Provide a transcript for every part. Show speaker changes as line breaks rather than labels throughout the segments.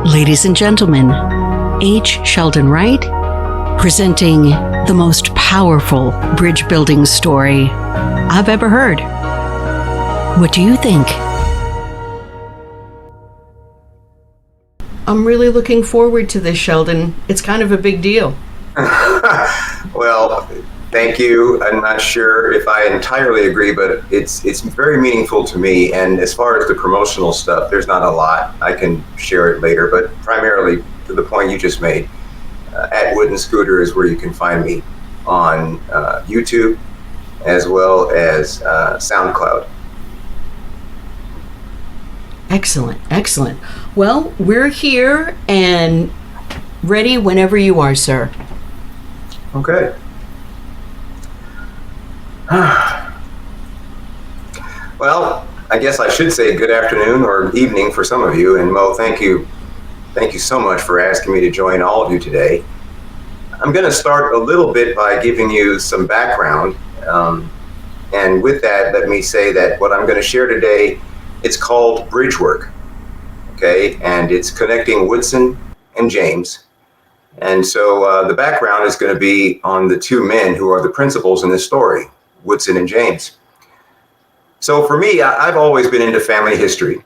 Ladies and gentlemen, H. Sheldon Wright, presenting the most powerful bridge building story I've ever heard. What do you think? I'm really looking forward to this, Sheldon. It's kind of a big deal.
Well, thank you. I'm not sure if I entirely agree, but it's very meaningful to me. And as far as the promotional stuff, there's not a lot. I can share it later, but primarily to the point you just made, at Wooden Scooter is where you can find me on YouTube as well as SoundCloud.
Excellent, excellent. Well, we're here and ready whenever you are, sir.
Okay. Well, I guess I should say good afternoon or evening for some of you. And Mo, thank you so much for asking me to join all of you today. I'm going to start a little bit by giving you some background. And with that, let me say that what I'm going to share today, it's called bridge work. Okay, and it's connecting Woodson and James. And so the background is going to be on the two men who are the principals in this story, Woodson and James. So for me, I've always been into family history.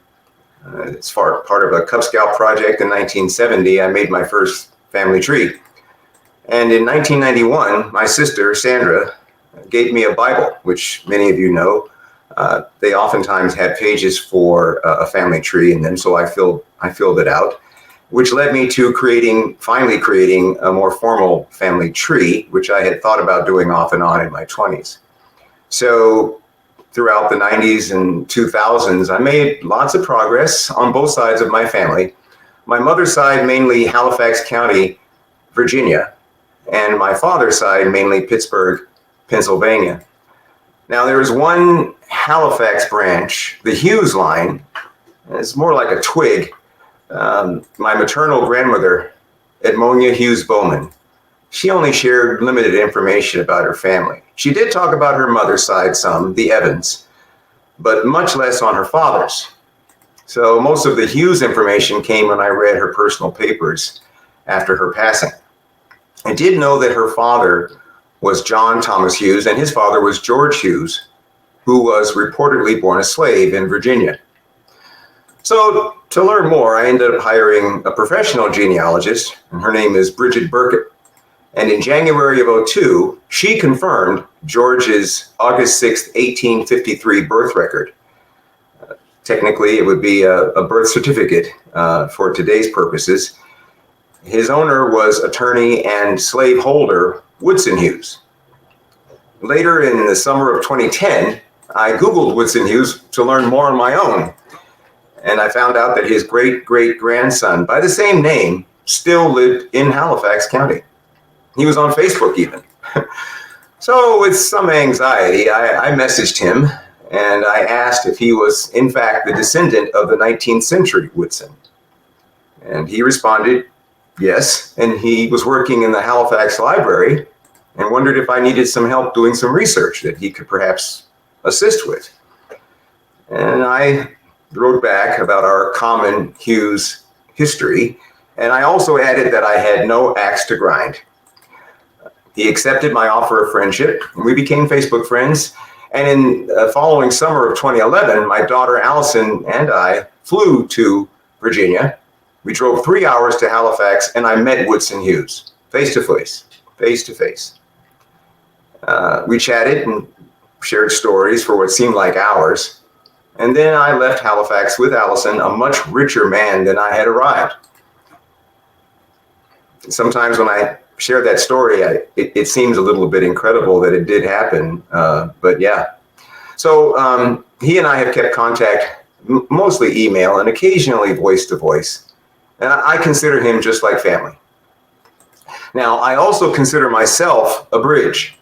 It's part of a Cub Scout project in 1970. I made my first family tree. And in 1991, my sister, Sandra, gave me a Bible, which many of you know. They oftentimes have pages for a family tree in them, so I filled it out, which led me to finally creating a more formal family tree, which I had thought about doing off and on in my 20s. So throughout the 90s and 2000s, I made lots of progress on both sides of my family. My mother's side, mainly Halifax County, Virginia, and my father's side, mainly Pittsburgh, Pennsylvania. Now, there is one Halifax branch, the Hughes line. It's more like a twig. My maternal grandmother, Edmonia Hughes Bowman, she only shared limited information about her family. She did talk about her mother's side some, the Evans, but much less on her father's. So most of the Hughes information came when I read her personal papers after her passing. I did know that her father was John Thomas Hughes and his father was George Hughes, who was reportedly born a slave in Virginia. So to learn more, I ended up hiring a professional genealogist, and her name is Bridget Burkett. And in January of 2002, she confirmed George's August 6, 1853 birth record. Technically, it would be a birth certificate for today's purposes. His owner was attorney and slaveholder Woodson Hughes. Later in the summer of 2010, I Googled Woodson Hughes to learn more on my own. And I found out that his great-great-grandson, by the same name, still lived in Halifax County. He was on Facebook even. So with some anxiety, I messaged him and I asked if he was in fact the descendant of the 19th century Woodson. And he responded, yes, and he was working in the Halifax Library and wondered if I needed some help doing some research that he could perhaps assist with. And I wrote back about our common Hughes history, and I also added that I had no axe to grind. He accepted my offer of friendship, and we became Facebook friends. And in the following summer of 2011, my daughter Allison and I flew to Virginia. We drove 3 hours to Halifax, and I met Woodson Hughes, face to face. We chatted and shared stories for what seemed like hours. And then I left Halifax with Allison, a much richer man than I had arrived. Sometimes when I share that story, it seems a little bit incredible that it did happen, but yeah. So he and I have kept contact, mostly email and occasionally voice to voice. And I consider him just like family. Now, I also consider myself a bridge,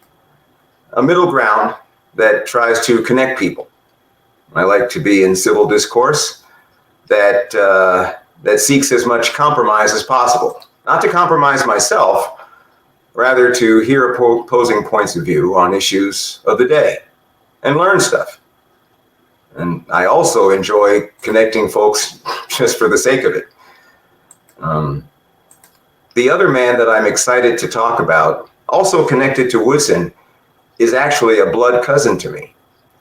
a middle ground that tries to connect people. I like to be in civil discourse that seeks as much compromise as possible. Not to compromise myself, rather to hear opposing points of view on issues of the day and learn stuff. And I also enjoy connecting folks just for the sake of it. The other man that I'm excited to talk about, also connected to Woodson, is actually a blood cousin to me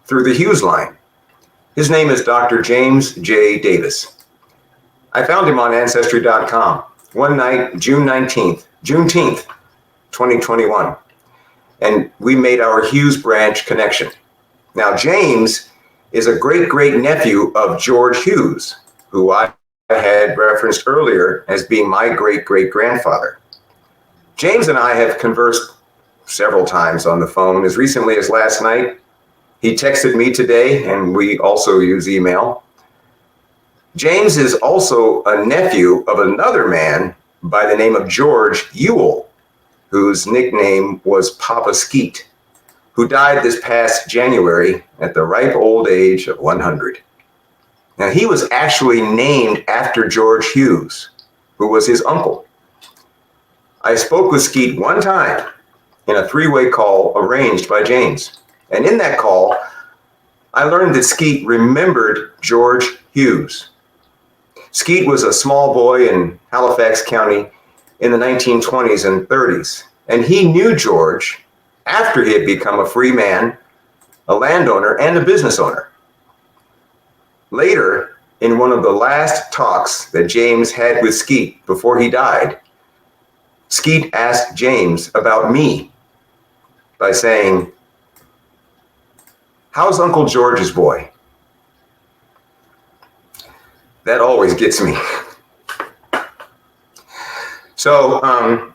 through the Hughes line. His name is Dr. James J. Davis. I found him on Ancestry.com one night, Juneteenth, 2021, and we made our Hughes branch connection. Now, James is a great-great-nephew of George Hughes, who I had referenced earlier as being my great-great-grandfather. James and I have conversed several times on the phone, as recently as last night. He texted me today, and we also use email. James is also a nephew of another man by the name of George Ewell, whose nickname was Papa Skeet, who died this past January at the ripe old age of 100. Now, he was actually named after George Hughes, who was his uncle. I spoke with Skeet one time in a three-way call arranged by James. And in that call, I learned that Skeet remembered George Hughes. Skeet was a small boy in Halifax County in the 1920s and 30s, and he knew George after he had become a free man, a landowner, and a business owner. Later, in one of the last talks that James had with Skeet before he died, Skeet asked James about me by saying, "How's Uncle George's boy?" That always gets me. So, I'm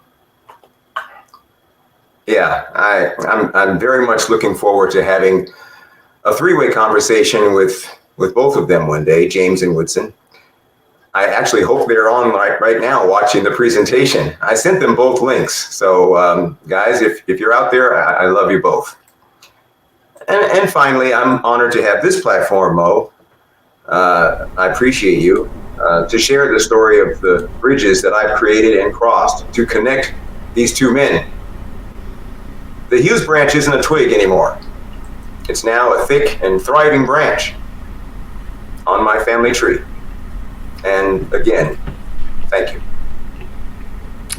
very much looking forward to having a three-way conversation with both of them one day, James and Woodson. I actually hope they're on right now watching the presentation. I sent them both links. So, guys, if you're out there, I love you both. And finally, I'm honored to have this platform, Mo. I appreciate you to share the story of the bridges that I've created and crossed to connect these two men. The Hughes branch isn't a twig anymore. It's now a thick and thriving branch on my family tree. And again, thank you.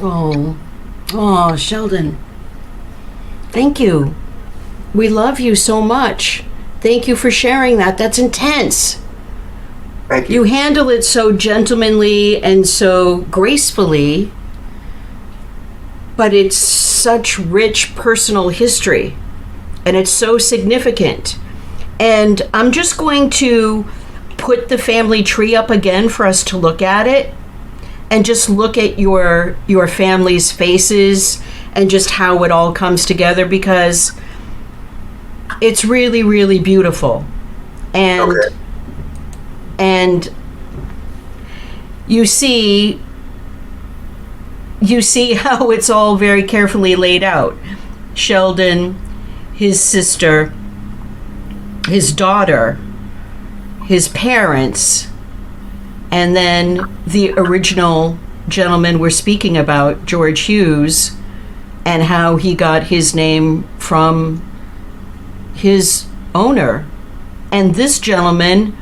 Oh, Sheldon. Thank you. We love you so much. Thank you for sharing that. That's intense.
Thank you.
You handle it so gentlemanly and so gracefully, but it's such rich personal history, and it's so significant. And I'm just going to put the family tree up again for us to look at it and just look at your family's faces and just how it all comes together, because it's really, really beautiful. And
Okay.
and you see how it's all very carefully laid out. Sheldon, his sister, his daughter, his parents, and then the original gentleman we're speaking about, George Hughes, and how he got his name from his owner. And this gentleman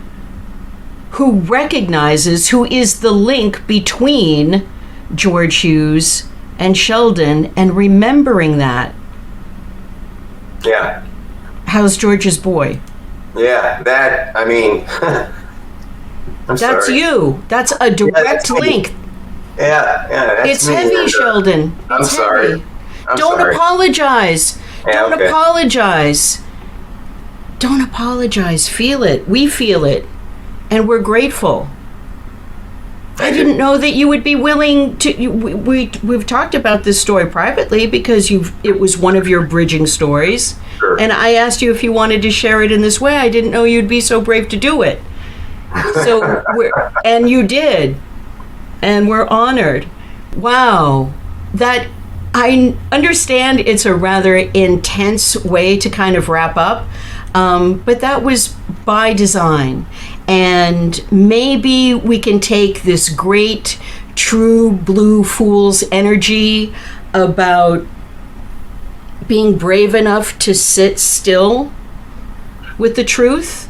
who recognizes, who is the link between George Hughes and Sheldon, and remembering that.
Yeah.
How's George's boy?
Yeah, that, I mean, I'm
That's
sorry.
you. That's a direct
that's me.
link.
Yeah, that's
It's
me.
heavy,
And,
Sheldon.
I'm
It's
sorry.
heavy.
I'm
Don't
sorry.
apologize.
Yeah,
Don't
okay.
apologize. Don't apologize. Feel it. We feel it. And we're grateful. I didn't know that you would be willing to. We've talked about this story privately because it was one of your bridging stories.
Sure.
And I asked you if you wanted to share it in this way. I didn't know you'd be so brave to do it. So, and you did. And we're honored. Wow. That, I understand it's a rather intense way to kind of wrap up, but that was by design. And maybe we can take this great, true blue fool's energy about being brave enough to sit still with the truth